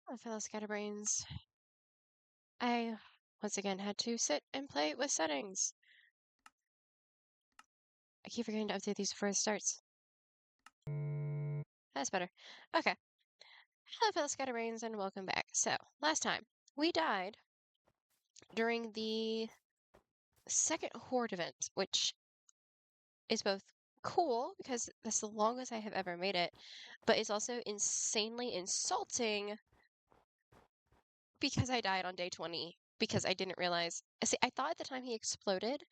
Oh, fellow scatterbrains. I once again had to sit and play with settings. I keep forgetting to update these before it starts. That's better. Okay. Hello, fellow scatterbrains, and welcome back. So, last time, we died during the second horde event, which is both cool, because that's the longest I have ever made it, but it's also insanely insulting because I died on day 20 because I didn't realize. See, I thought at the time he exploded,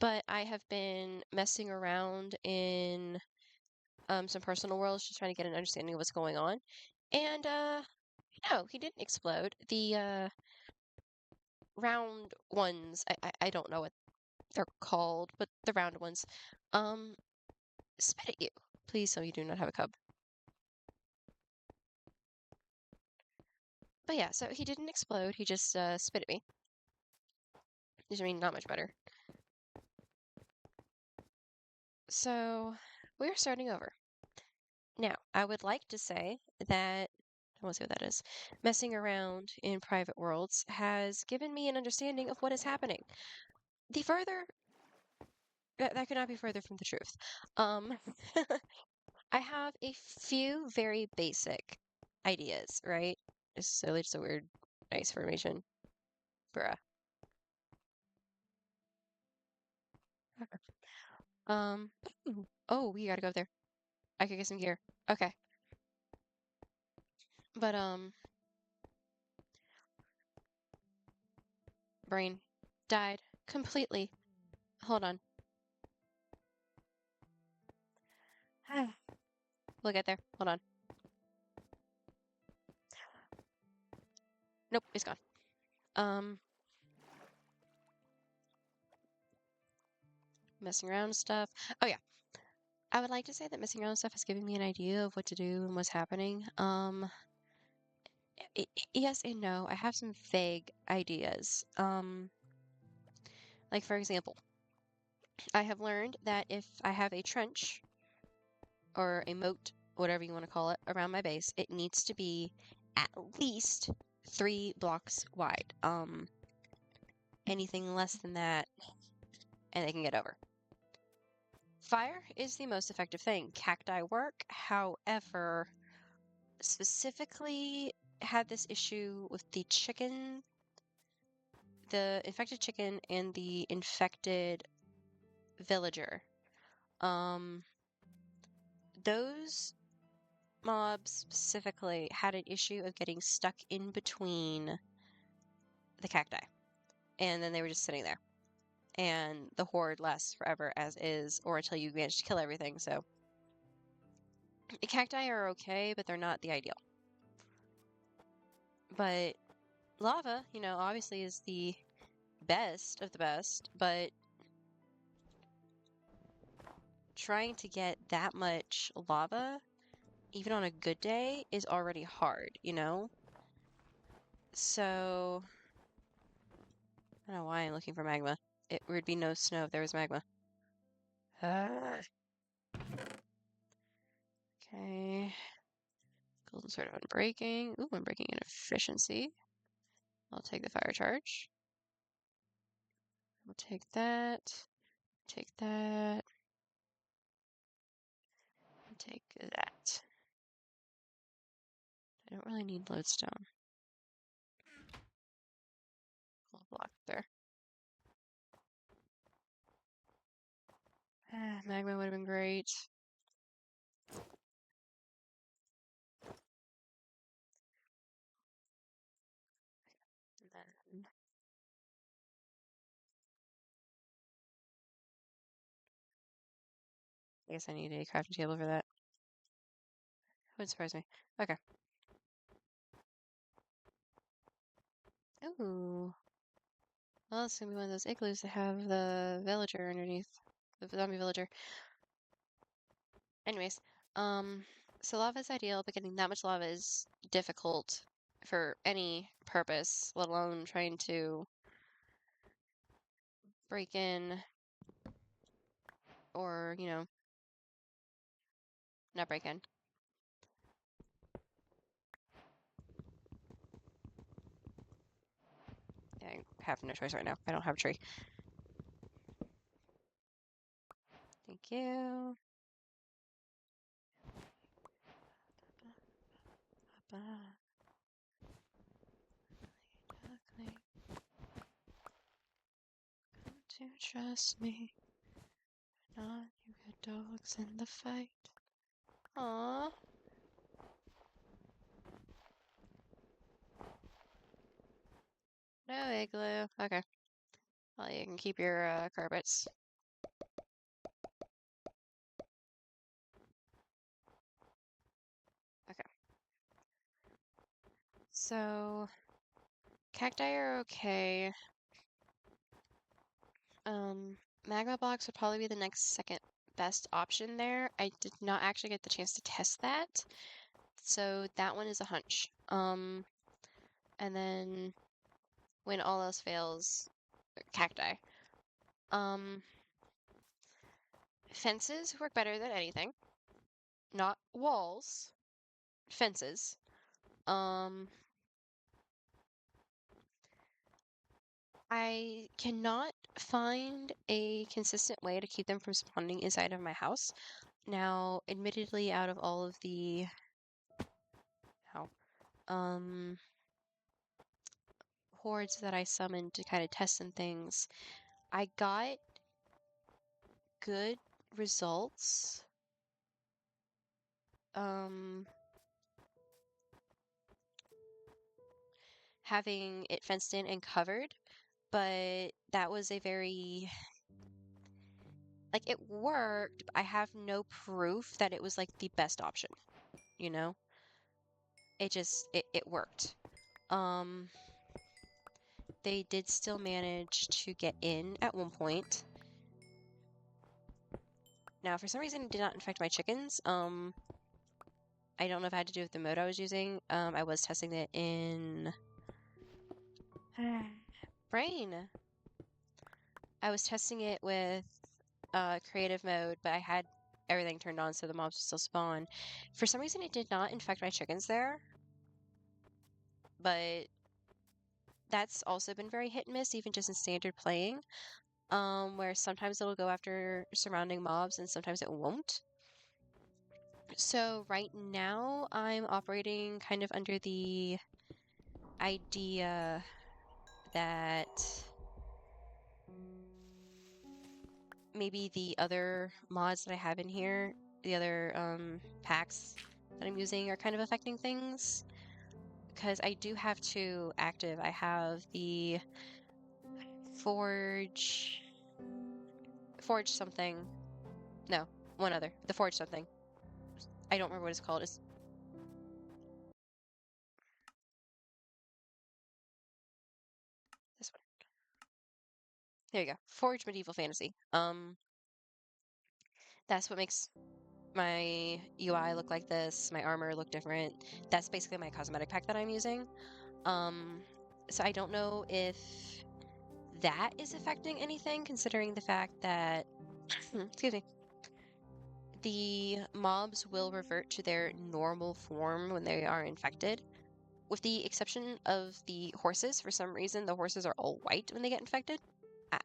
but I have been messing around in some personal worlds just trying to get an understanding of what's going on. And no, he didn't explode. The round ones, I don't know what they're called, but the round ones, um, spit at you. Please tell me you do not have a cub. But yeah, so he didn't explode. He just spit at me. I mean, not much better. So we're starting over. Now, I would like to say that I want to see what that is. Messing around in private worlds has given me an understanding of what is happening. The further that could not be further from the truth. Um, I have a few very basic ideas, right? It's silly, just a weird, nice formation. Bruh. Um, oh, we gotta go up there. I could get some gear. Okay. But, brain died completely. Hold on. We'll get there. Hold on. Nope, it's gone. Messing around with stuff. Oh yeah. I would like to say that messing around with stuff is giving me an idea of what to do and what's happening. Yes and no. I have some vague ideas. Like for example, I have learned that if I have a trench or a moat, whatever you want to call it, around my base, it needs to be at least 3 blocks wide. Anything less than that, and they can get over. Fire is the most effective thing. Cacti work, however, specifically had this issue with the chicken, the infected chicken and the infected villager. Those mobs specifically had an issue of getting stuck in between the cacti. And then they were just sitting there. And the horde lasts forever as is, or until you manage to kill everything, so. The cacti are okay, but they're not the ideal. But lava, obviously is the best of the best, but trying to get that much lava, even on a good day, is already hard, So, I don't know why I'm looking for magma. It would be no snow if there was magma. Okay. Golden sword of unbreaking. Ooh, unbreaking and efficiency. I'll take the fire charge. We'll take that. Take that. And take that. I don't really need lodestone. I'll block there. Magma would have been great. And then I guess I need a crafting table for that. Would surprise me. Okay. Ooh. Well, it's gonna be one of those igloos that have the villager underneath. The zombie villager. Anyways, so lava is ideal, but getting that much lava is difficult for any purpose, let alone trying to break in or, not break in. have no choice right now. I don't have a tree. Thank you. To trust me, not you get dogs in the fight. Aww. No igloo. Okay. Well, you can keep your carpets. Okay. So, cacti are okay. Magma blocks would probably be the next second best option there. I did not actually get the chance to test that, so that one is a hunch. And then when all else fails, cacti. Um, Fences work better than anything. Not walls, fences. Um, I cannot find a consistent way to keep them from spawning inside of my house. Now, admittedly, out of all of the how hordes that I summoned to kind of test some things, I got good results. Having it fenced in and covered, but that was a very like it worked. But I have no proof that it was like the best option, you know? It worked. Um they did still manage to get in at one point. Now, for some reason, it did not infect my chickens. I don't know if it had to do with the mode I was using. I was testing it in Brain. I was testing it with creative mode, but I had everything turned on so the mobs would still spawn. For some reason, it did not infect my chickens there, but that's also been very hit and miss, even just in standard playing, where sometimes it'll go after surrounding mobs and sometimes it won't. So right now, I'm operating kind of under the idea that maybe the other mods that I have in here, the other packs that I'm using are kind of affecting things. Because I do have two active. I have the Forge... Forge something. No, one other. The Forge something. I don't remember what it's called. It's this one. There you go. Forge Medieval Fantasy. That's what makes my UI look like this, my armor look different. That's basically my cosmetic pack that I'm using. Um, so I don't know if that is affecting anything, considering the fact that, excuse me, the mobs will revert to their normal form when they are infected. With the exception of the horses, for some reason, the horses are all white when they get infected.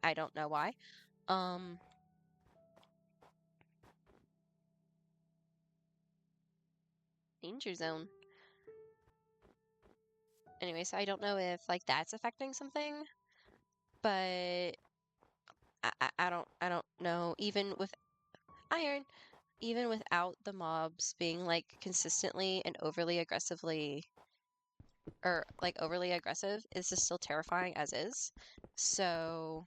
I don't know why. Um, Danger zone. Anyway, so I don't know if like that's affecting something, but I don't know. Even with iron, even without the mobs being like consistently and overly aggressively or like overly aggressive, is just still terrifying as is. So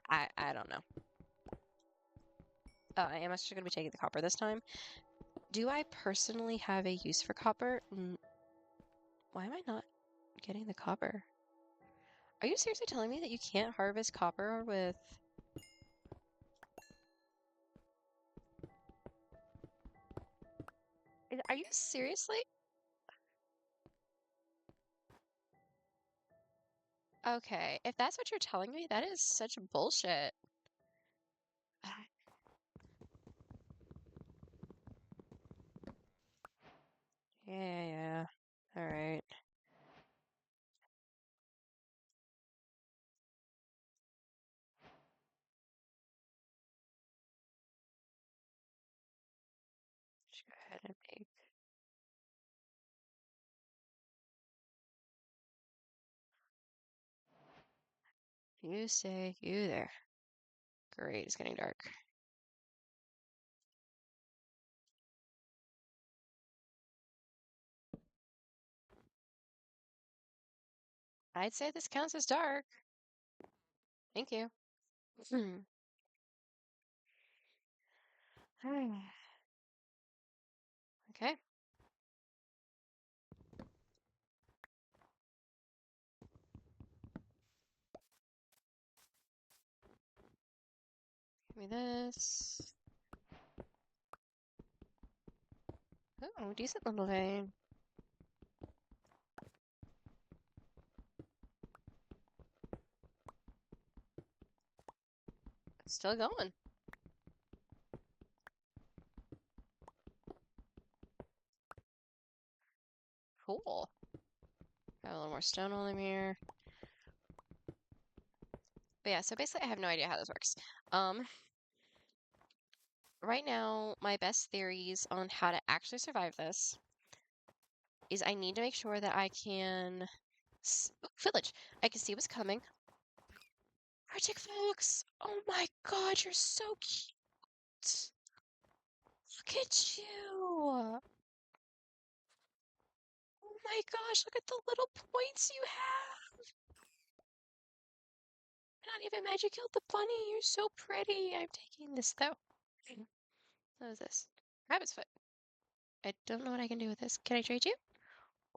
I don't know. I am actually going to be taking the copper this time. Do I personally have a use for copper? Why am I not getting the copper? Are you seriously telling me that you can't harvest copper with... Are you seriously? Okay, if that's what you're telling me, that is such bullshit. Yeah, yeah. All right. Just go ahead and make. You stay, you there. Great, it's getting dark. I'd say this counts as dark. Thank you. Okay. Give me this. Oh, decent little vein. It's still going. Cool. Got a little more stone on him here. But yeah, so basically I have no idea how this works. Right now, my best theories on how to actually survive this is I need to make sure that I can village. I can see what's coming. Arctic fox! Oh my god, you're so cute! Look at you! Oh my gosh, look at the little points you have! Not even mad you killed the bunny. You're so pretty. I'm taking this though. What is this? Rabbit's foot. I don't know what I can do with this. Can I trade you?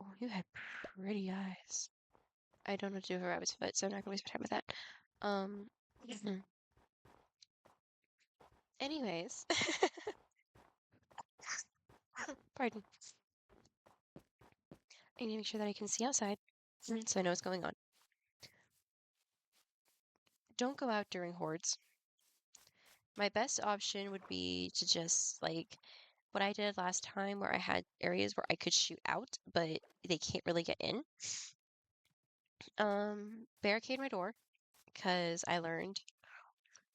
Oh, you have pretty eyes. I don't know what to do with a rabbit's foot, so I'm not gonna waste my time with that. Mhm. Anyways, pardon. I need to make sure that I can see outside, so I know what's going on. Don't go out during hordes. My best option would be to just like what I did last time, where I had areas where I could shoot out, but they can't really get in. Barricade my door, because I learned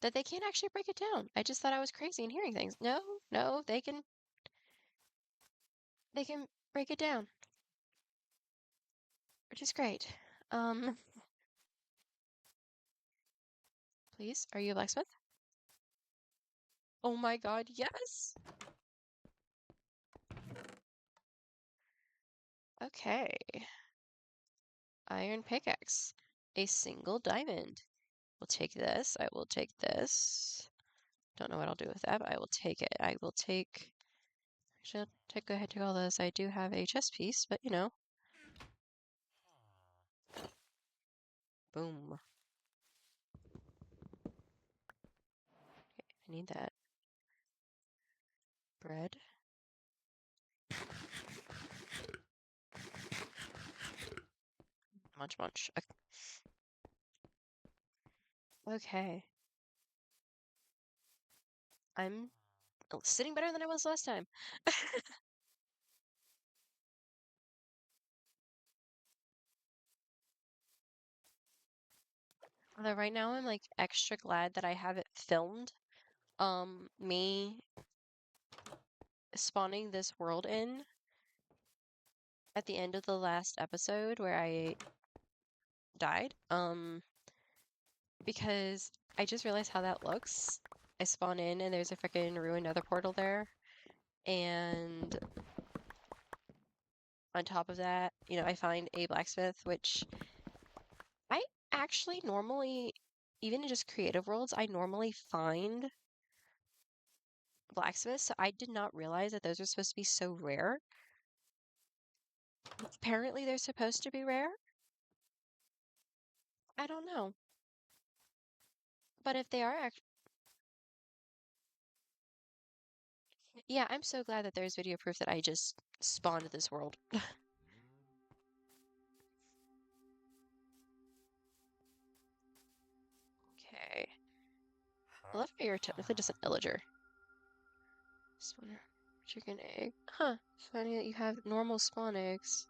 that they can't actually break it down. I just thought I was crazy and hearing things. No, no, they can break it down, which is great. Um, please, are you a blacksmith? Oh my god, yes! Okay. Iron pickaxe. A single diamond. We'll take this. I will take this. Don't know what I'll do with that, but I will take it. I will take. Actually, I'll take, go ahead and take all this. I do have a chest piece, but you know. Boom. Okay, I need that. Bread. Munch, munch. Okay. I'm sitting better than I was last time. Although right now I'm like extra glad that I have it filmed. Me spawning this world in at the end of the last episode where I died. Because I just realized how that looks. I spawn in and there's a freaking ruined nether portal there. And on top of that, you know, I find a blacksmith, which I actually normally, even in just creative worlds, I normally find blacksmiths. So I did not realize that those are supposed to be so rare. Apparently, they're supposed to be rare. I don't know. But if they are yeah, I'm so glad that there's video proof that I just spawned this world. Okay. I love how you're technically just an illager. Spawner. Chicken egg. Huh. Funny that you have normal spawn eggs.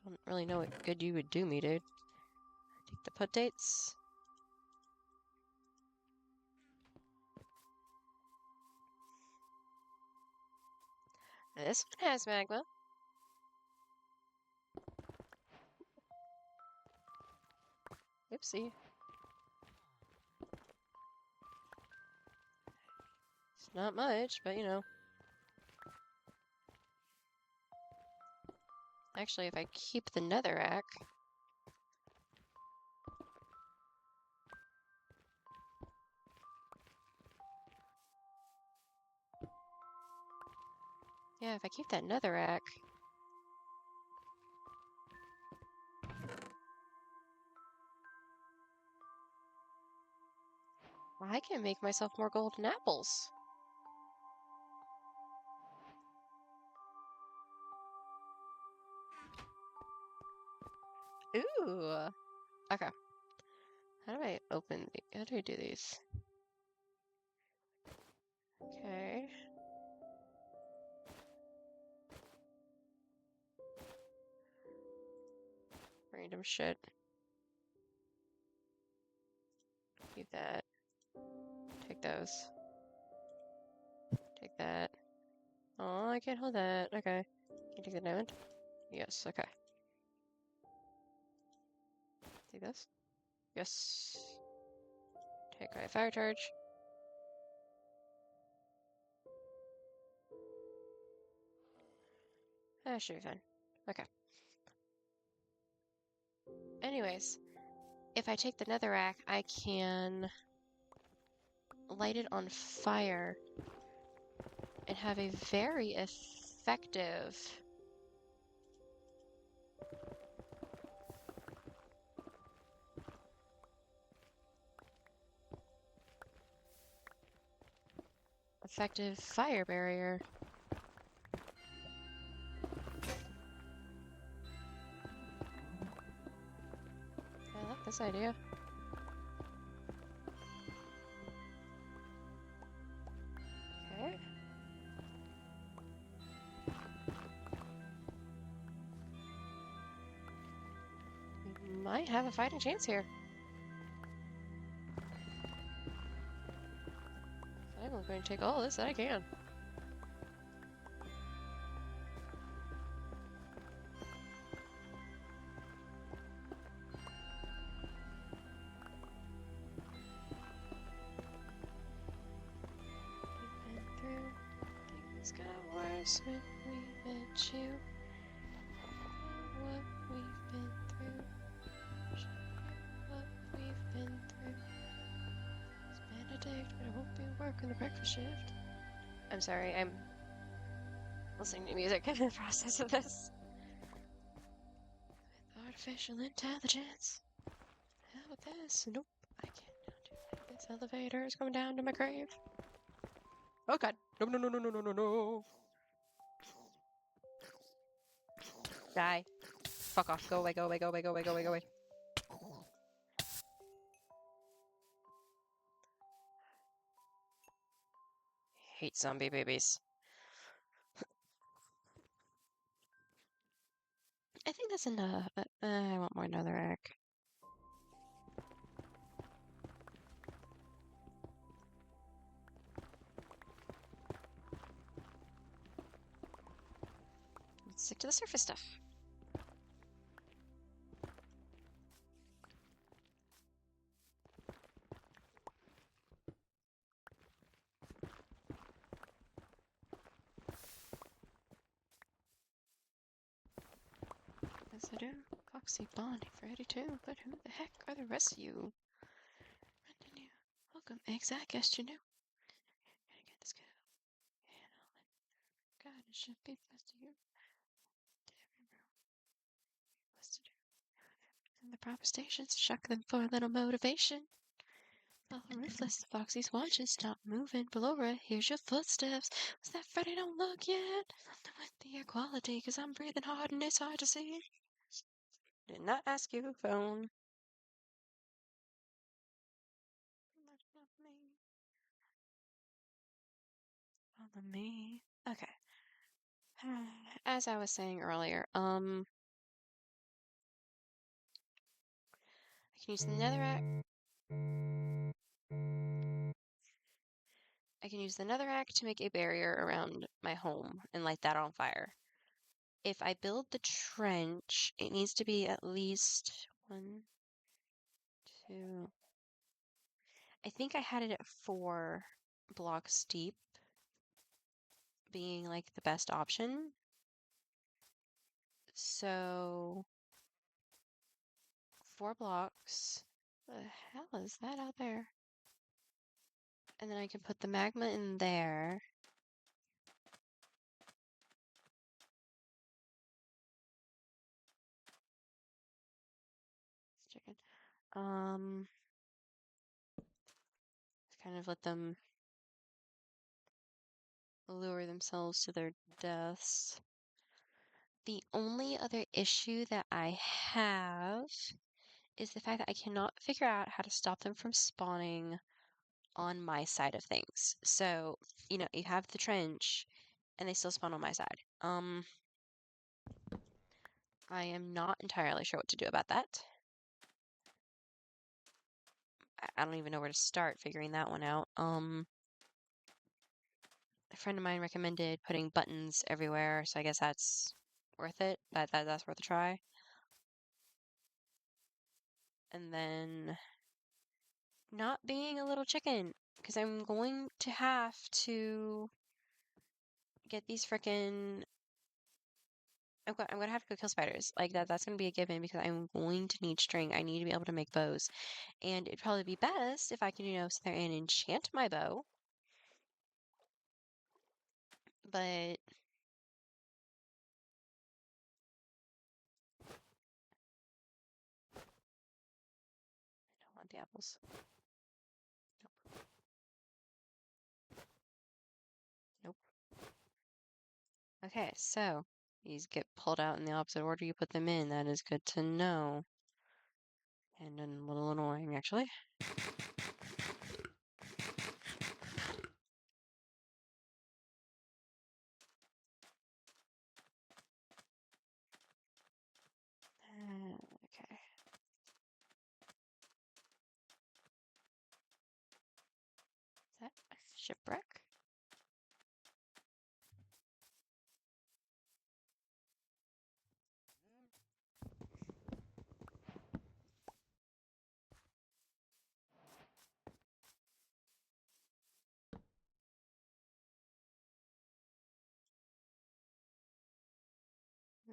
Don't really know what good you would do me, dude. Take the potatoes. This one has magma. Oopsie. It's not much, but you know. Actually, if I keep the netherrack, yeah, if I keep that netherrack, I can make myself more golden apples. Ooh. Okay. How do I open how do I do these? Okay. Random shit. Keep that. Take those. Take that. Oh, I can't hold that. Okay. Can you take the diamond? Yes, okay. Take this? Yes. Take my fire charge. That should be fine. Okay. Anyways, if I take the netherrack, I can light it on fire and have a very effective fire barrier. I like this idea. Okay. We might have a fighting chance here. I'm going to take all this that I can. We've been through, things got worse when we met you. What we've been through, show you what we've been through. It's Benedict, but I won't be working the breakfast shift. I'm sorry, I'm listening to music in the process of this. With artificial intelligence. How about this? Nope, I cannot do that. This elevator is coming down to my grave. Oh god. No, no, no, no, no, no, no, no. Die. Fuck off. Go away, go away, go away, go away, go away, go away. Hate zombie babies. I think that's enough. I want more netherrack. Let's stick to the surface stuff. Yes, I do. Foxy, Bonnie, Freddy too. But who the heck are the rest of you? Brendan, you. Welcome, eggs. I guessed you knew. Gotta get this kid out. And all that. God, it should be best to you. Every room. What's to do? In the proper stations, shock them for a little motivation. Follow ruthless, Foxy's watches, stop moving, pull over, here's your footsteps. Was that Freddy? Don't look yet. Something with the air quality, cause I'm breathing hard and it's hard to see. Did not ask you, phone. Not me. Follow me. Okay. As I was saying earlier, I can use the netherrack. I can use the netherrack to make a barrier around my home and light that on fire. If I build the trench, it needs to be at least 1, 2. I think I had it at 4 blocks deep, being like the best option. So 4 blocks. What the hell is that out there? And then I can put the magma in there. Chicken. Kind of let them lure themselves to their deaths. The only other issue that I have is the fact that I cannot figure out how to stop them from spawning on my side of things. So, you have the trench and they still spawn on my side. I am not entirely sure what to do about that. I don't even know where to start figuring that one out. A friend of mine recommended putting buttons everywhere, so I guess that's worth it. That's worth a try. And then not being a little chicken, because I'm going to have to get these frickin' I'm gonna have to go kill spiders. Like that's gonna be a given because I'm going to need string. I need to be able to make bows. And it'd probably be best if I can, sit there and enchant my bow. But I don't want the apples. Nope. Nope. Okay, so these get pulled out in the opposite order you put them in. That is good to know. And a little annoying, actually. Okay. Is that a shipwreck?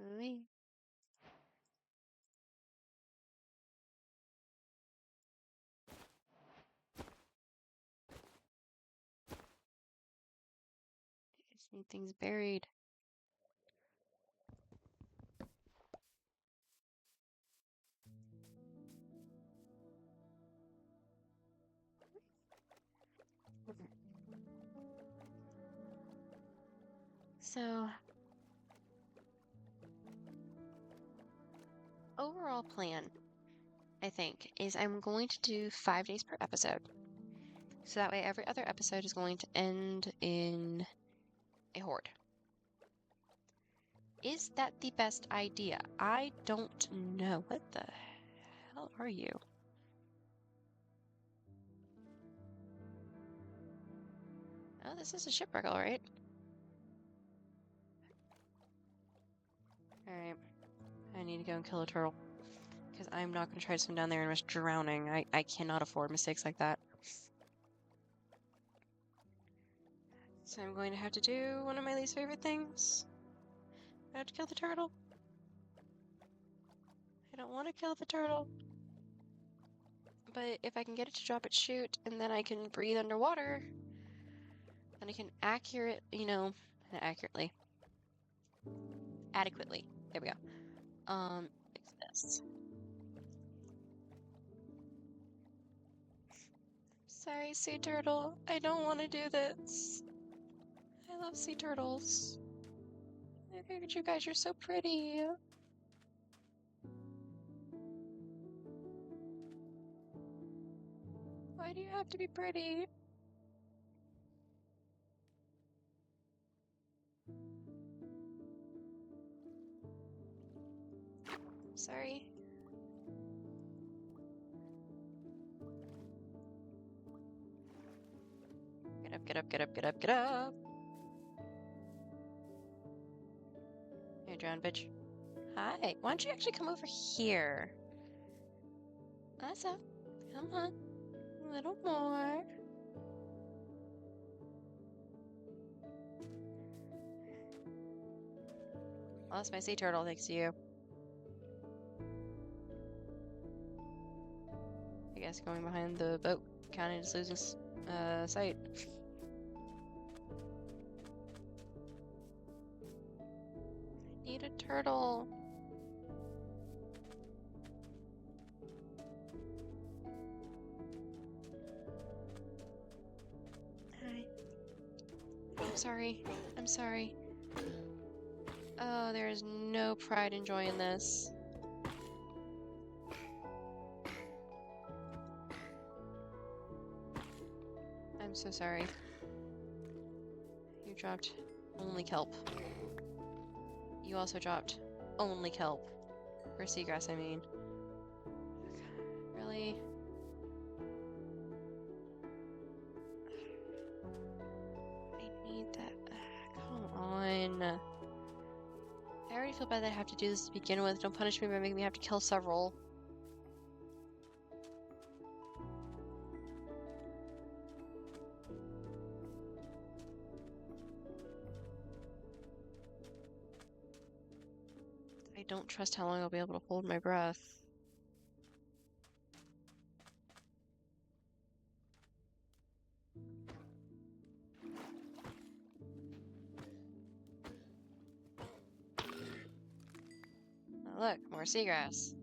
Really? I just need things buried. So, overall plan, I think, is I'm going to do 5 days per episode. So that way every other episode is going to end in a horde. Is that the best idea? I don't know. What the hell are you? Oh, this is a shipwreck, alright. Alright. I need to go and kill a turtle. Because I'm not going to try to swim down there and risk drowning. I cannot afford mistakes like that. So I'm going to have to do one of my least favorite things. I have to kill the turtle. I don't want to kill the turtle. But if I can get it to drop its chute and then I can breathe underwater, then I can not accurately. Adequately. There we go. Fix this. Sorry, sea turtle. I don't want to do this. I love sea turtles. Look at you guys, you're so pretty. Why do you have to be pretty? Sorry. I'm gonna Get up, get up, get up, get up. Hey, drowned bitch. Hi. Why don't you actually come over here? That's up. Come on. A little more. Lost my sea turtle thanks to you. I guess going behind the boat kind of just loses sight. I need a turtle. Hi. I'm sorry. I'm sorry. Oh, there is no pride in joy in this. I'm so sorry. You dropped only kelp. You also dropped only kelp. Or seagrass, I mean. Really? I need that. Come on. I already feel bad that I have to do this to begin with. Don't punish me by making me have to kill several. I don't trust how long I'll be able to hold my breath. Oh, look, more seagrass.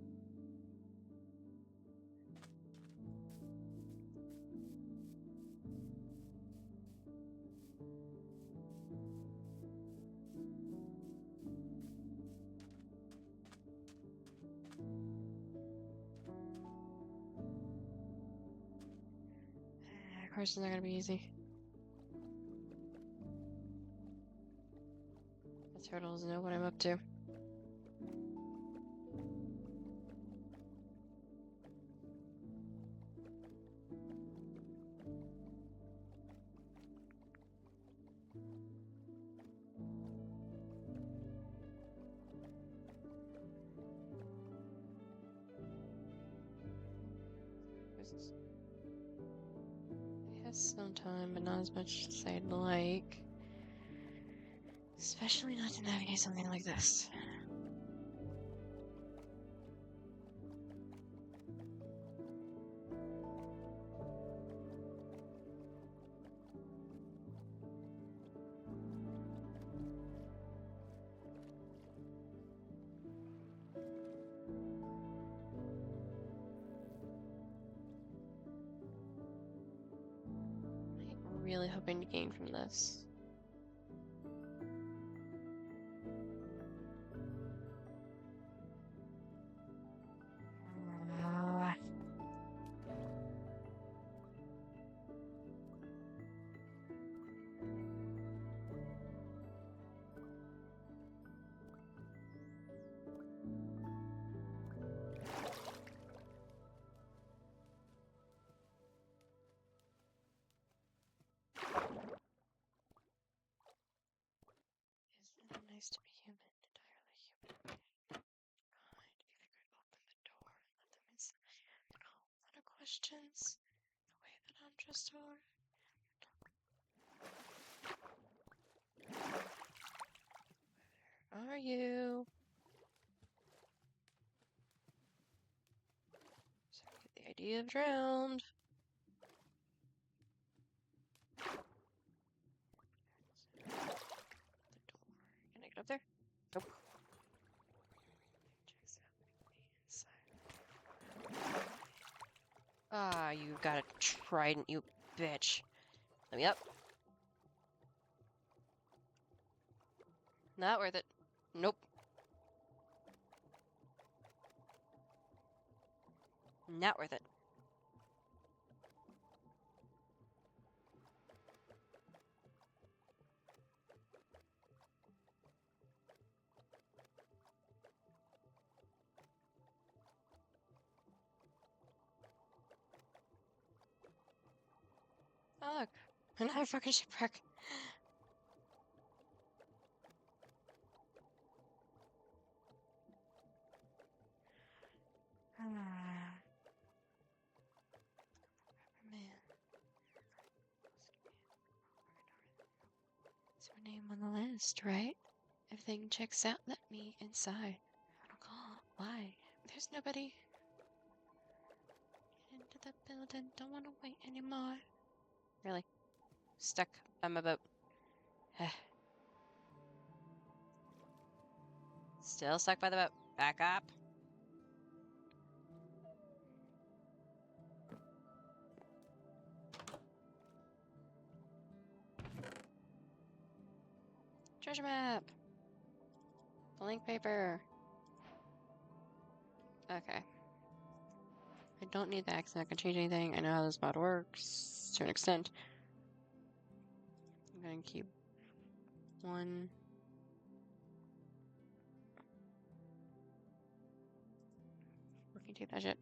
Of course, it's not gonna be easy. The turtles know what I'm up to. It has some time, but not as much as I'd like. Especially not to navigate something like this. I'm really hoping to gain from this. Isn't it nice to be human? Entirely human. God, if you could open the door and let them inside. No, lot of questions. The way that I'm just over. Where are you? So I get the idea of drowned. The door. Can I get up there? Nope. Checks out the inside. Ah, you got a trident, you bitch. Let me up. Not worth it. Nope. Not worth it. Oh, look. Another fucking shipwreck. Man. It's her name on the list, right? If everything checks out, let me inside. I don't call. Why? There's nobody. Get into the building. Don't want to wait anymore. Really? Stuck on my boat. Still stuck by the boat. Back up. Treasure map. Blank paper. Okay. I don't need that because I'm not going to change anything. I know how this mod works to an extent. I'm going to keep one. We can take that shit.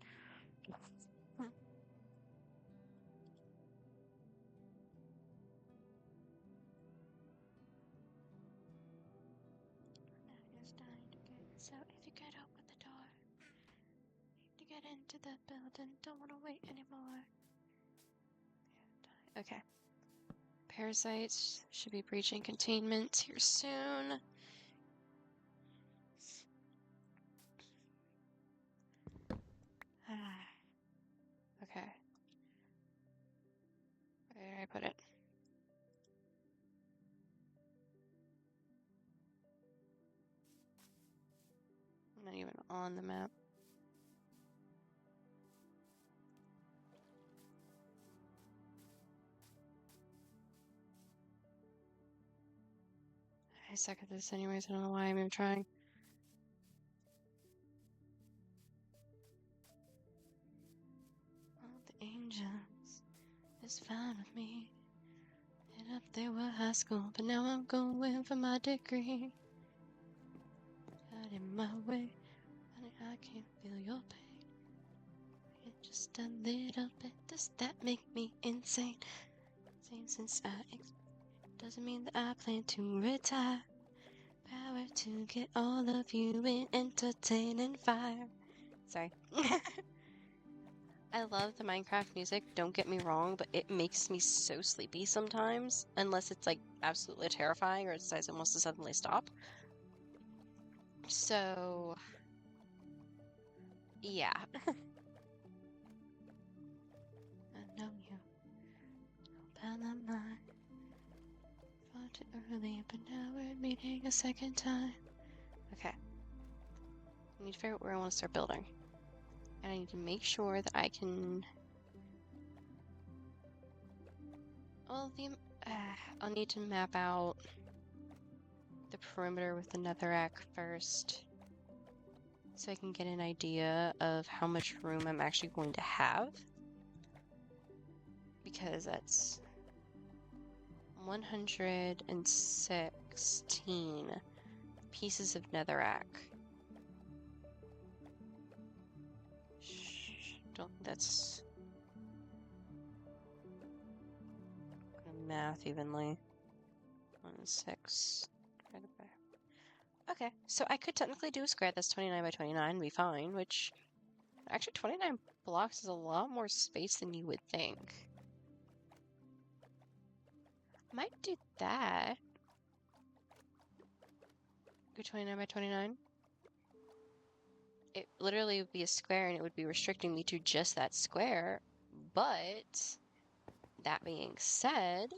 So if you could open the door to get into the building, don't want to wait anymore. Okay. Parasites should be breaching containment here soon. Okay. Where did I put it? Not even on the map. I suck at this anyways, I don't know why I'm even trying. All the angels is fine with me. And up there were high school, but now I'm going for my degree. Out in my way, honey, I can't feel your pain. It's just a little bit, does that make me insane? Same since doesn't mean that I plan to retire. Power to get all of you in entertaining fire. Sorry. I love the Minecraft music, don't get me wrong, but it makes me so sleepy sometimes, unless it's like absolutely terrifying or it decides it wants to suddenly stop. So, yeah. I know you. Panama. Far too early, but now we're meeting a second time. Okay. I need to figure out where I want to start building. And I need to make sure that I can... Well, I'll need to map out the perimeter with the netherrack first, so I can get an idea of how much room I'm actually going to have. Because that's 116 pieces of netherrack. Don't think that's gonna math evenly. 1, 6 divided by... Okay, so I could technically do a square that's 29 by 29 and be fine, which actually 29 blocks is a lot more space than you would think. Might do that. Go 29 by 29. It literally would be a square and it would be restricting me to just that square. But that being said,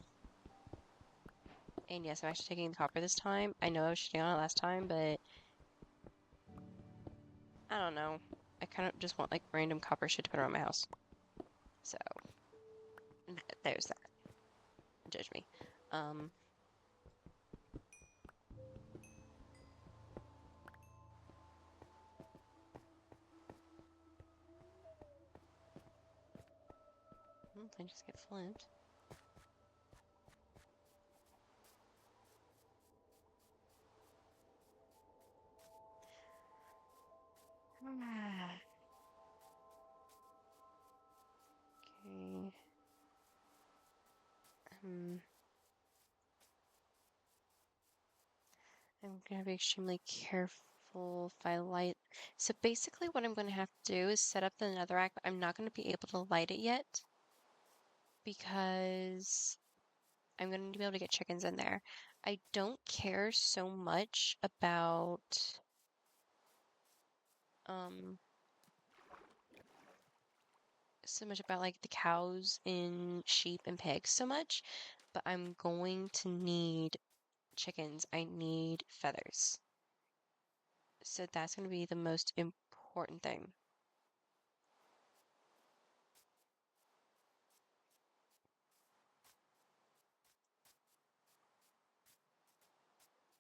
and yes, I'm actually taking the copper this time. I know I was shitting on it last time, but I don't know. I kind of just want like random copper shit to put around my house. So there's that. Judge me. I just get flint. Okay. I'm gonna be extremely careful if I light. So basically what I'm gonna have to do is set up the netherrack, but I'm not gonna be able to light it yet because I'm gonna be able to get chickens in there. I don't care um so much about like the cows and sheep and pigs so much, but I'm going to need chickens. I need feathers. So that's going to be the most important thing.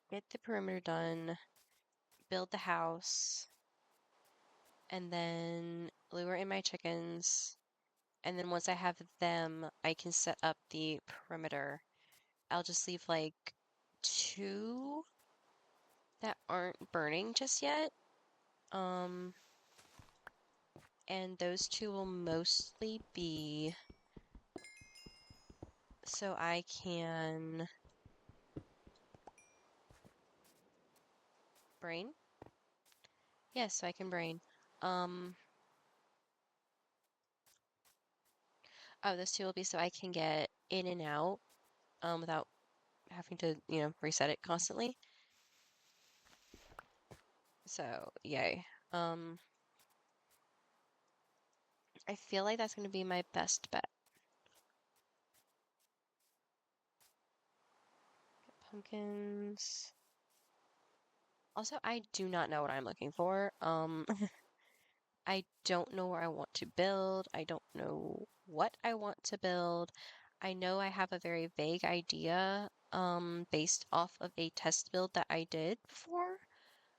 Get the perimeter done, build the house, and then lure in my chickens. And then once I have them, I can set up the perimeter. I'll just leave like two that aren't burning just yet. Um, and those two will mostly be so I can brain. Yes, so I can brain. Um, oh, those two will be so I can get in and out, without having to, reset it constantly. So, yay. Um, I feel like that's going to be my best bet. Pumpkins. Also, I do not know what I'm looking for. I don't know where I want to build. I don't know what I want to build. I know I have a very vague idea, based off of a test build that I did before,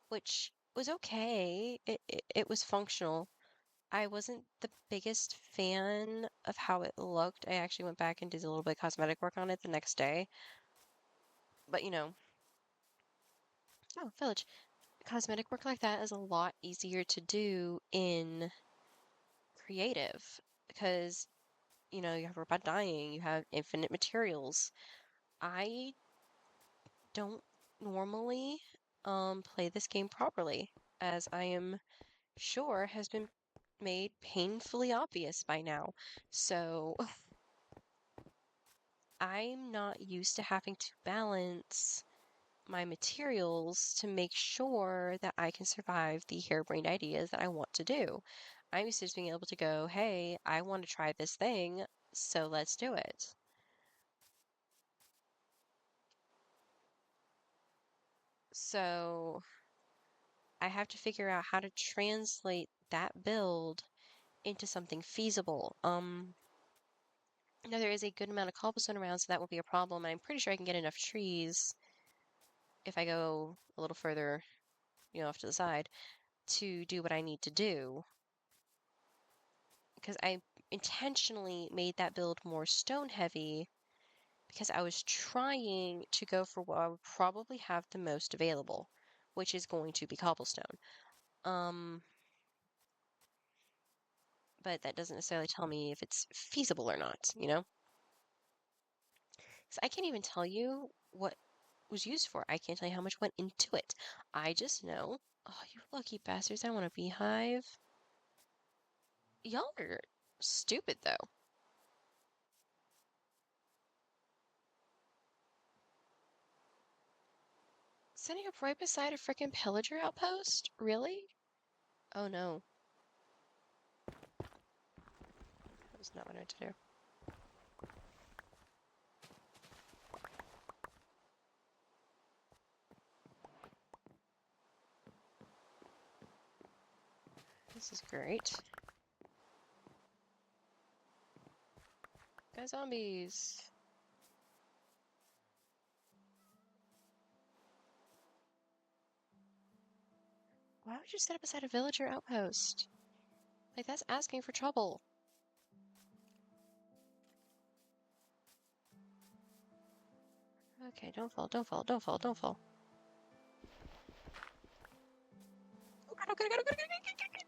which was okay. It was functional. I wasn't the biggest fan of how it looked. I actually went back and did a little bit of cosmetic work on it the next day. But oh, village. Cosmetic work like that is a lot easier to do in creative because, you have robot dyeing, you have infinite materials. I don't normally play this game properly, as I am sure has been made painfully obvious by now. So I'm not used to having to balance my materials to make sure that I can survive the harebrained ideas that I want to do. I'm used to just being able to go, hey, I want to try this thing, so let's do it. So I have to figure out how to translate that build into something feasible. There is a good amount of cobblestone around, so that will be a problem. And I'm pretty sure I can get enough trees if I go a little further, off to the side to do what I need to do. Because I intentionally made that build more stone heavy because I was trying to go for what I would probably have the most available, which is going to be cobblestone. Um, but that doesn't necessarily tell me if it's feasible or not, you know? So I can't even tell you what was used for. I can't tell you how much went into it. I just know, oh, you lucky bastards, I want a beehive. Y'all are stupid, though. Setting up right beside a frickin' pillager outpost? Really? Oh no. That was not what I meant to do. This is great. Guys, zombies. Why would you set up beside a villager outpost? Like, that's asking for trouble. Okay, don't fall, don't fall, don't fall, don't fall. Oh god, oh god, oh god, oh god, oh god, oh god.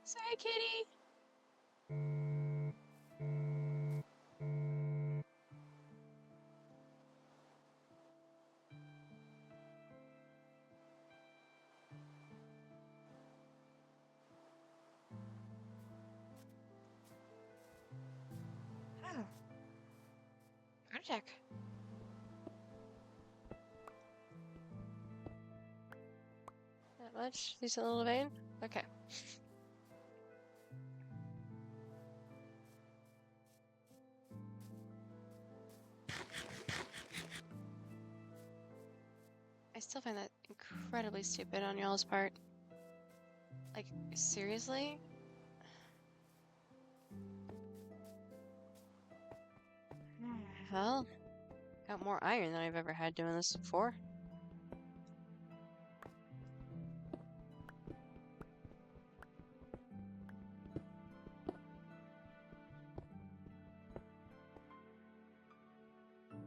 Sorry, kitty. deck. That much? Decent little vein? Okay. I still find that incredibly stupid on y'all's part. Like, seriously? Well, got more iron than I've ever had doing this before.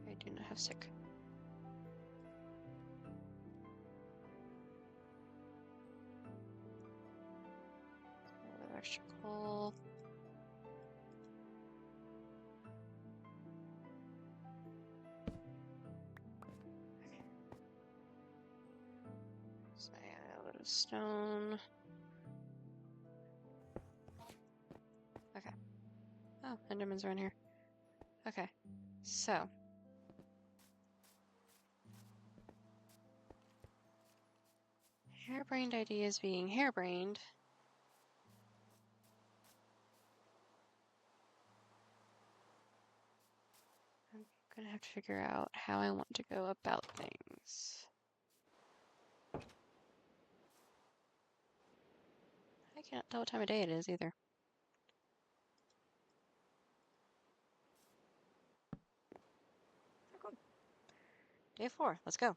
I do not have stick. A little extra coal. So yeah, a little stone. Okay. Oh, Enderman's around here. Okay. So. Harebrained ideas being harebrained. I'm gonna have to figure out how I want to go about things. I can't tell what time of day it is either. Day 4, let's go.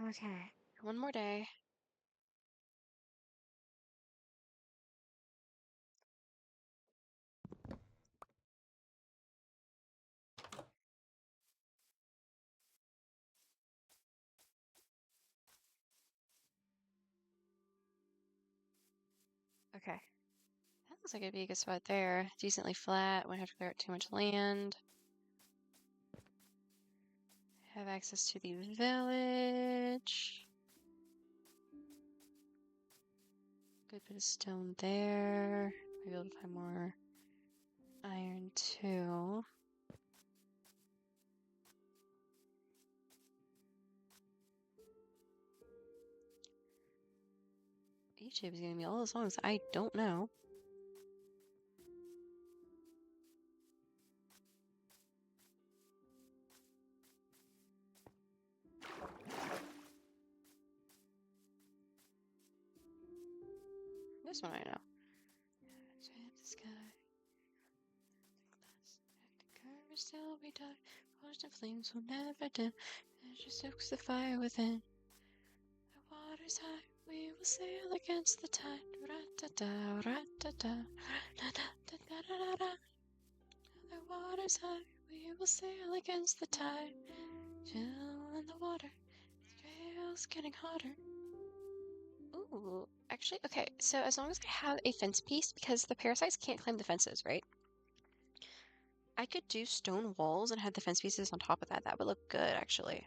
Okay, one more day. Okay, that looks like it'd be a good spot there. Decently flat, wouldn't have to clear out too much land. Have access to the village. Good bit of stone there. Maybe able to find more iron too. YouTube is giving me all the songs I don't know. This one I know. The sky. The curve still be dark. Forged in flames will never dim. It just soaks the fire within. The water's high. We will sail against the tide. Ra-da-da, ra-da-da, ra-da-da-da-da-da-da. The water's high. We will sail against the tide. Chill in the water. The trail's getting hotter. Ooh, actually, okay, so as long as I have a fence piece, because the parasites can't climb the fences, right? I could do stone walls and have the fence pieces on top of that. That would look good, actually.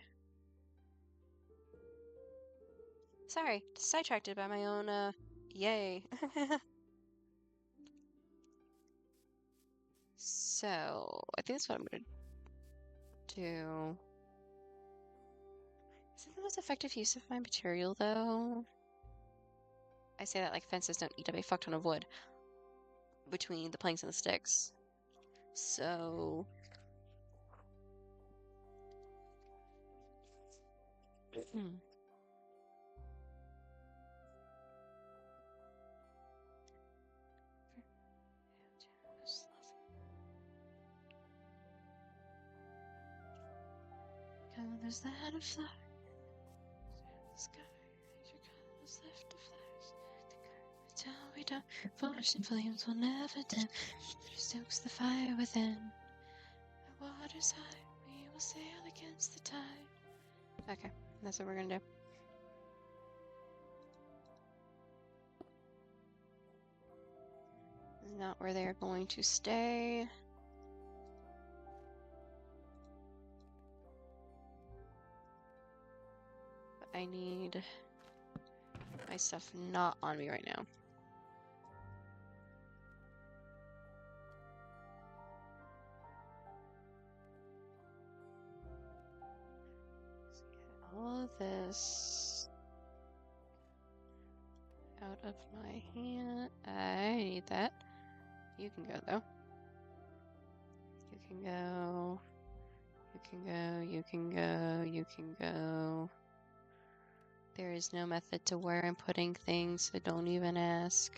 Sorry, sidetracked by my own, yay. So, I think that's what I'm gonna do. Is it the most effective use of my material, though? I say that like fences don't eat up a fuck ton of wood between the planks and the sticks. So... Hmm. Colors that of fly. The sky, your colors left to flash. The curve we don't. Forged in flames will never dim. She stokes the fire within. The water's high. We will sail against the tide. Okay, that's what we're gonna do. This is not where they are going to stay. But I need my stuff not on me right now. all of this out of my hand. I need that. You can go, though. You can go. You can go. You can go. You can go. There is no method to where I'm putting things, so don't even ask.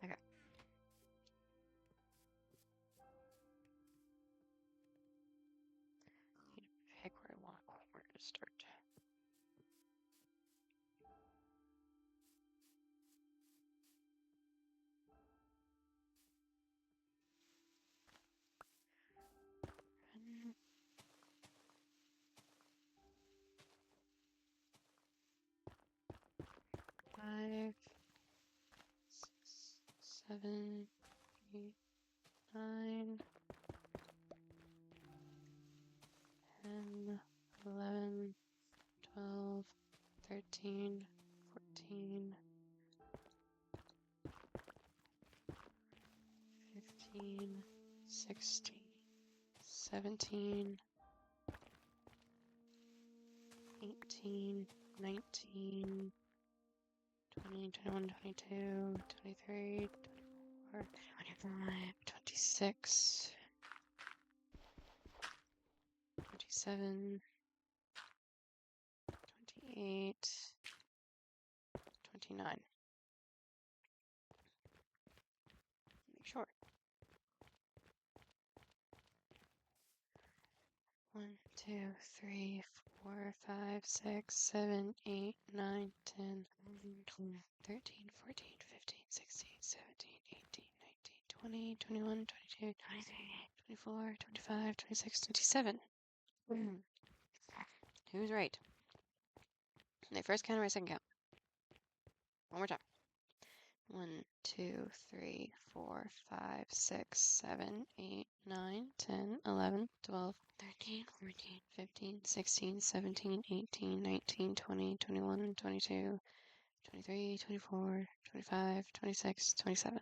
Okay. Need to pick where I want where to start. Five, 6, 7, 8, 9, 10, 11, 12, 13, 14, 15, 16, 17, 18, 19, 20, 21, 22, 23, 24, 25, 26, 27, 28, 29. Make sure. 1, 2, 3, 4, 5, 6, 7, 8, 9, 10, 11, 12, 13, 14, 15, 16, 17, 18, 19, 20, 21, 22, 23, 24, 25, 26, 27. Who's right? My first count or my second count? One more time. 1, 2, 3, 4, 5, 6, 7, 8, 9, 10, 11, 12, 13, 14, 15, 16, 17, 18, 19, 20, 21, 22, 23, 24, 25, 26, 27,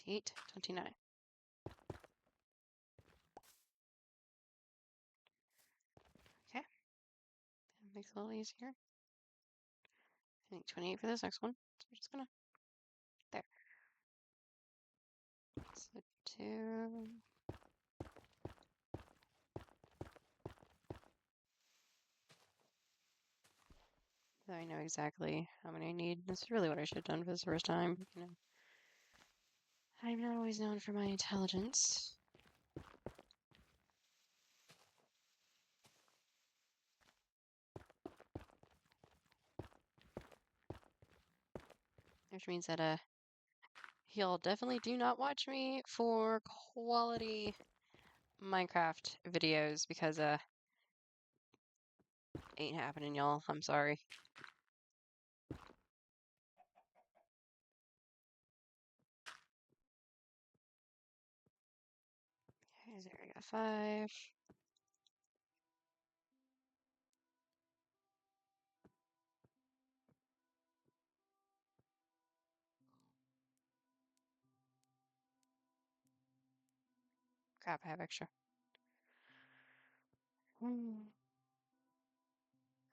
28, 29. Okay, that makes it a little easier. I think 28 for this next one. So we're just gonna, there. So 2. So I know exactly how many I need. That's really what I should have done for this first time. You know, I'm not always known for my intelligence. Which means that y'all definitely do not watch me for quality Minecraft videos because ain't happening, y'all. I'm sorry. Okay, there we got 5. Crap, I have extra. Oh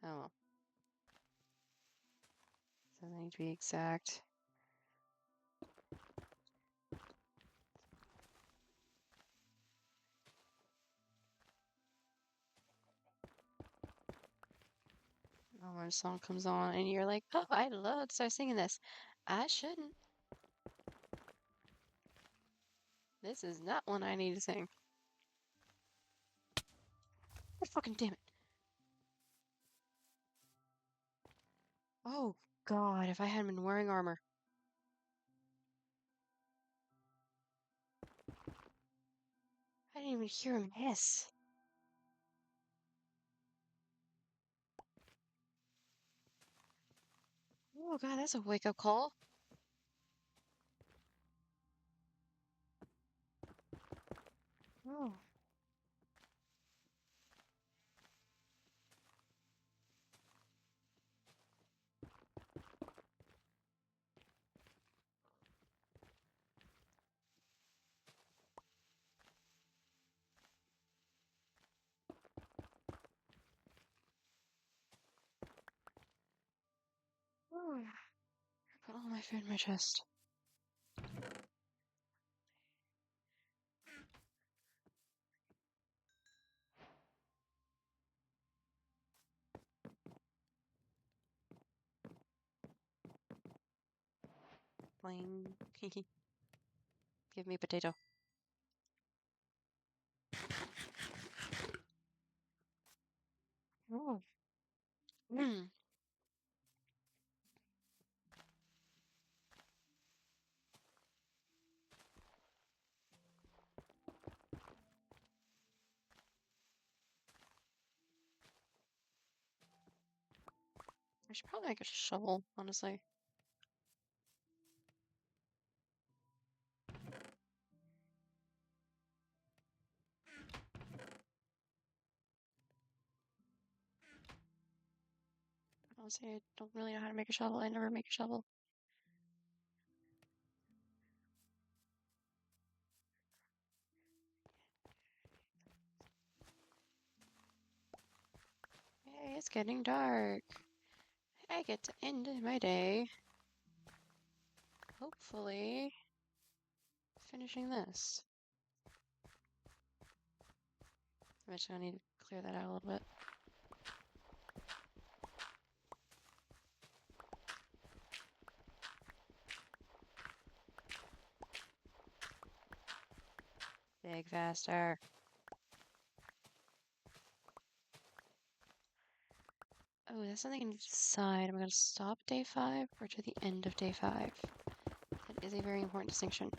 well. So they need to be exact. Oh, when a song comes on and you're like, oh, I'd love to start singing this. I shouldn't. This is not one I need to sing. God fucking damn it. Oh, God, if I hadn't been wearing armor. I didn't even hear him hiss. Oh, God, that's a wake-up call. Oh. I found my chest. Boing. Give me potato. Oh. Mm. I should probably make a shovel, honestly. Honestly, I don't really know how to make a shovel. I never make a shovel. Hey, it's getting dark. I get to end my day. Hopefully, finishing this. I'm just gonna need to clear that out a little bit. Dig faster. Oh, that's something I need to decide. Am I going to stop day 5 or to the end of day 5? That is a very important distinction.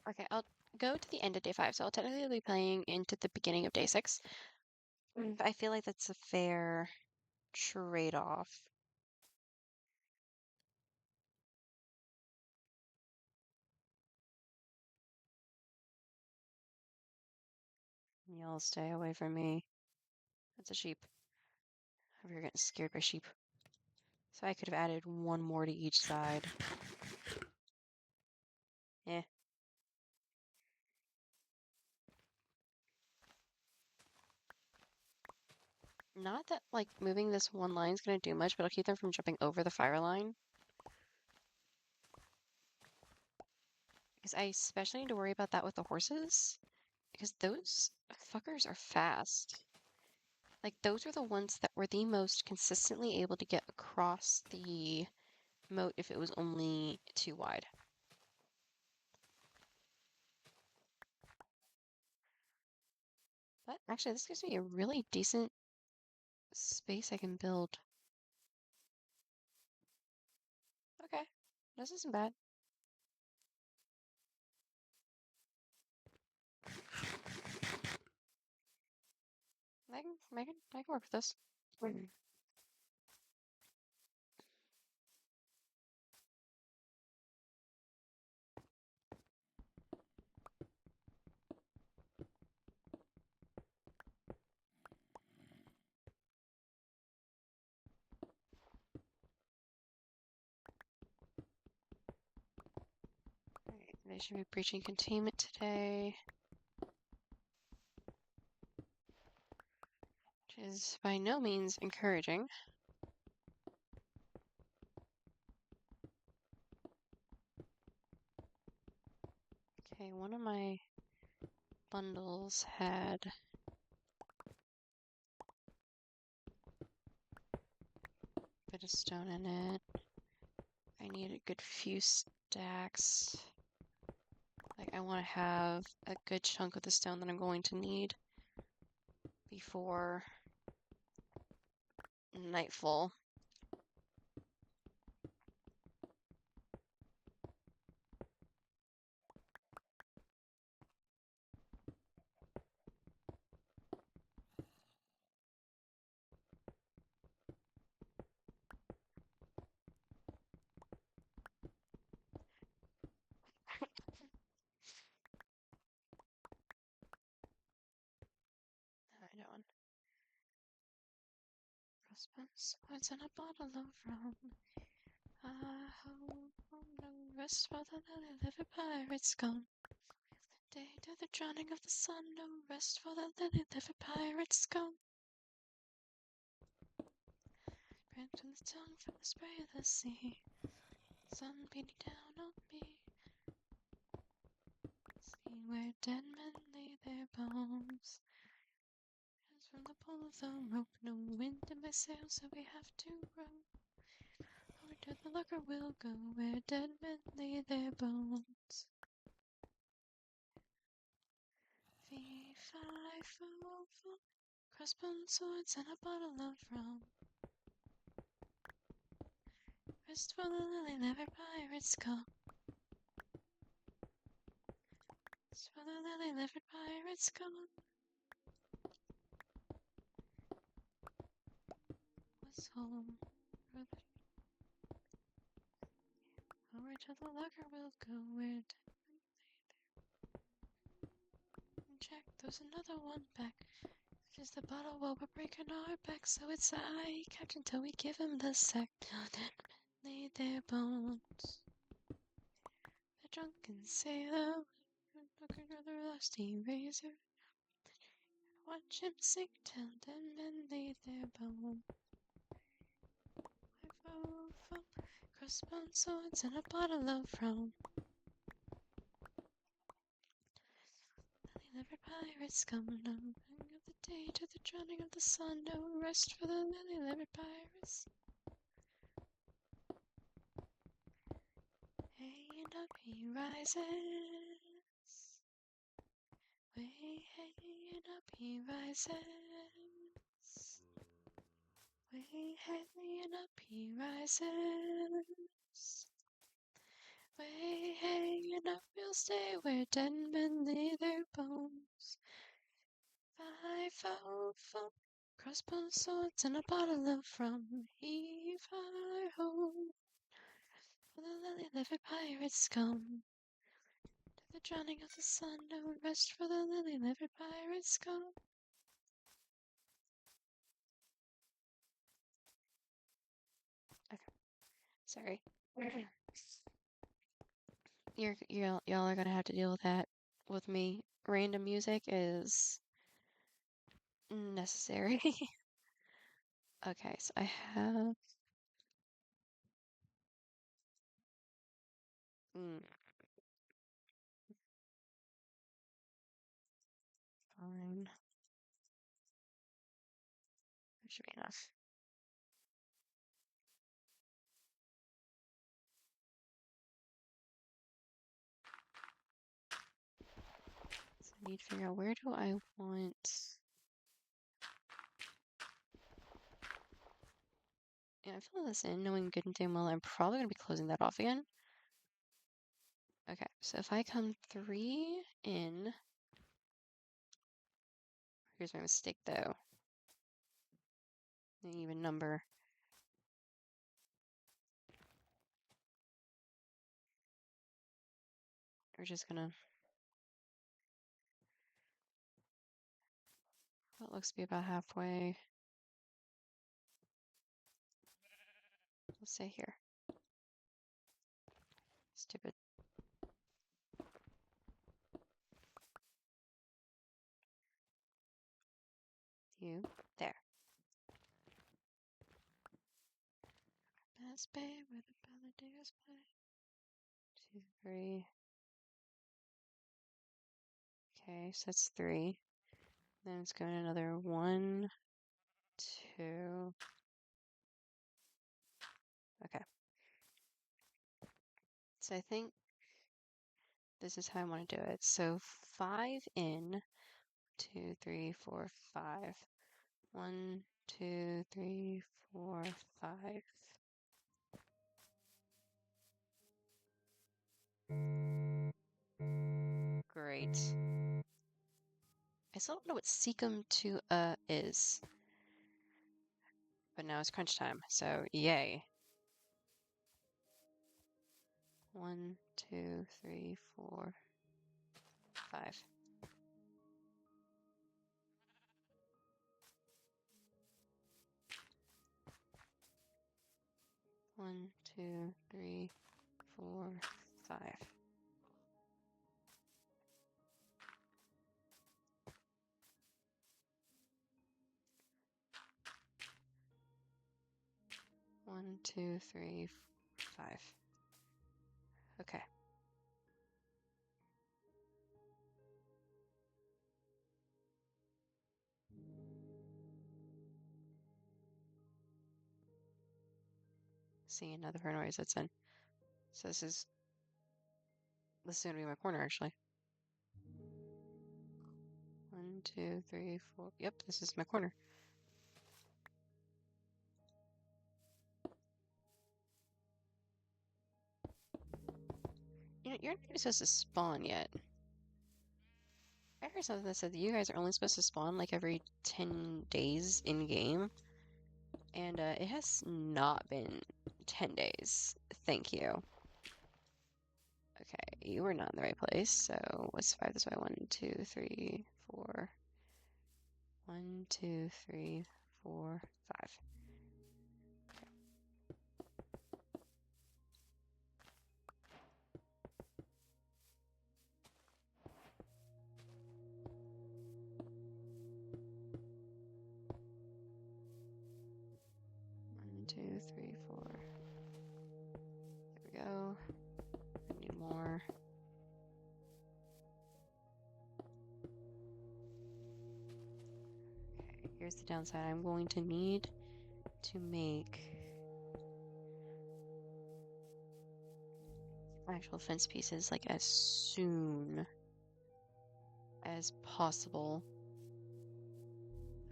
Okay, I'll go to the end of day 5, so I'll technically be playing into the beginning of day 6. But I feel like that's a fair trade-off. Y'all stay away from me. That's a sheep. Over here getting scared by sheep. So I could have added one more to each side. Eh. Not that, like, moving this one line is going to do much, but it'll keep them from jumping over the fire line. Because I especially need to worry about that with the horses. Because those fuckers are fast. Like, those are the ones that were the most consistently able to get across the moat if it was only too wide. But actually, this gives me a really decent space I can build. Okay, this isn't bad. I can work with this. Alright, they should be breaching containment today. Which is by no means encouraging. Okay, one of my bundles had a bit of stone in it. I need a good few stacks. Like, I want to have a good chunk of the stone that I'm going to need before nightfall. I know one. Crossbones, what's in a bottle of rum? Ah, ho, no rest for the lily-livered pirate's gone. Day to the drowning of the sun, no rest for the lily-livered pirate's gone. to the tongue from the spray of the sea. Sun beating down on me. See where dead men lay their bones. As from the pull of the rope, no wind in my sails, so we have to row. Over to the locker we'll go, where dead men lay their bones. Fee, fi, fo, fo. Crossbones, swords, and a bottle of rum. Rest for the lily-livered pirates come. Rest for the lily-livered pirates come. Was home. Over to the locker we'll go, where check, there's another one back. Just the bottle while we're breaking our back, so it's I captain till we give him the sack. Lay their bones. The drunken sailor, looking for the rusty razor. Watch him sink till dead men lay their bones. Crossbones, swords, and a bottle of rum. Lily-livered pirates come, no bring of the day to the drowning of the sun. No rest for the lily-livered pirates. Hey, and up he rises. Way, hey, and up he rises. Way, hey, and up he rises. Way, hey, and up we'll stay where dead men lay their bones. 5, 4, 4. Crossbones, swords, and a bottle of rum. Heave, hi, ho. For the lily-livered pirates come. To the drowning of the sun, no rest for the lily-livered pirates come. Okay, sorry. Y'all are gonna have to deal with that with me. Random music is necessary. Okay, so I have fine. That should be enough. So I need to figure out where do I want. Yeah, I fill this in knowing good and damn well I'm probably gonna be closing that off again. Okay, so if I come 3 in, here's my mistake though. An even number. We're just gonna. That looks to be about halfway. Let's say here. Stupid. You. There. Bass Bay where the balladeers play. 2, 3. Okay, so that's 3. Then it's going another 1, 2. Okay. So I think this is how I want to do it. So 5 in. 2, 3, 4, 5. 1, 2, 3, 4, 5. Great. I still don't know what Seekum to is. But now it's crunch time, so yay. 1, 2, 3, 4, 5. One, 2, 3, 4, 5. 1, 2, 3, 5. Okay. See another noise that's in. So this is gonna be my corner actually. 1, 2, 3, 4. Yep, this is my corner. You're not even supposed to spawn yet. I heard something that said that you guys are only supposed to spawn like every 10 days in game. And it has not been 10 days. Thank you. Okay, you were not in the right place. So let's survive this way. 1, 2, 3, 4. 1, 2, 3, 4, 5. 1, 2, 3, 4. There we go. I need more. Okay, here's the downside. I'm going to need to make actual fence pieces like as soon as possible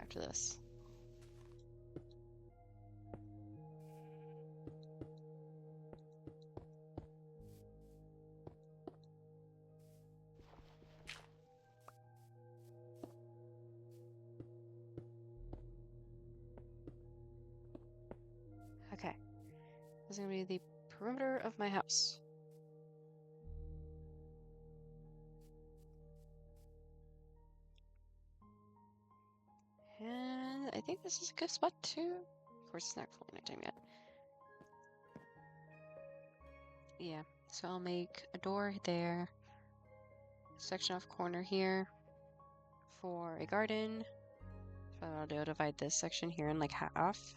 after this. Okay, this is going to be the perimeter of my house. And I think this is a good spot too. Of course, it's not fully nighttime yet. Yeah, so I'll make a door there, section off corner here for a garden. So I'll do divide this section here in like half.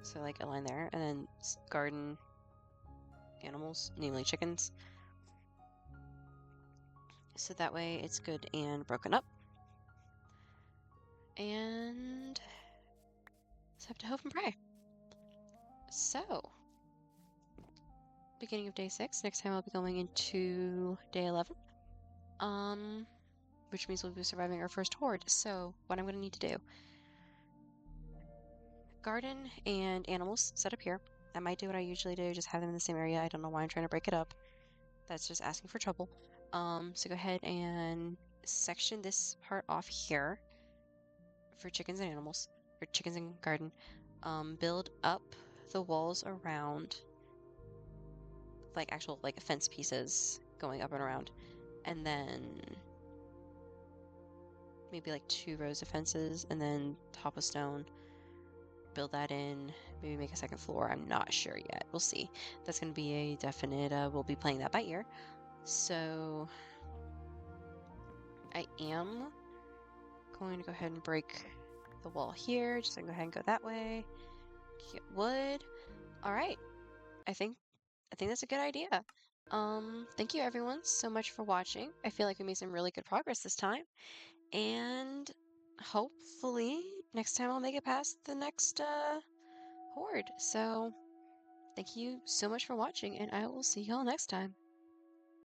So like a line there, and then garden animals, namely chickens. So that way it's good and broken up. And let's have to hope and pray. So, beginning of day 6. Next time I'll be going into day 11. Which means we'll be surviving our first horde. So, what I'm going to need to do. Garden and animals set up here. I might do what I usually do, just have them in the same area. I don't know why I'm trying to break it up. That's just asking for trouble. So go ahead and section this part off here for chickens and animals, or chickens and garden. Build up the walls around, like actual like fence pieces going up and around, and then maybe like 2 rows of fences, and then top of stone. Build that in, maybe make a second floor. I'm not sure yet. We'll see. That's going to be a definite, we'll be playing that by ear. So I am going to go ahead and break the wall here. Just gonna go ahead and go that way. Get wood. All right. I think that's a good idea. Thank you everyone so much for watching. I feel like we made some really good progress this time. And hopefully next time I'll make it past the next horde. So thank you so much for watching, and I will see y'all next time.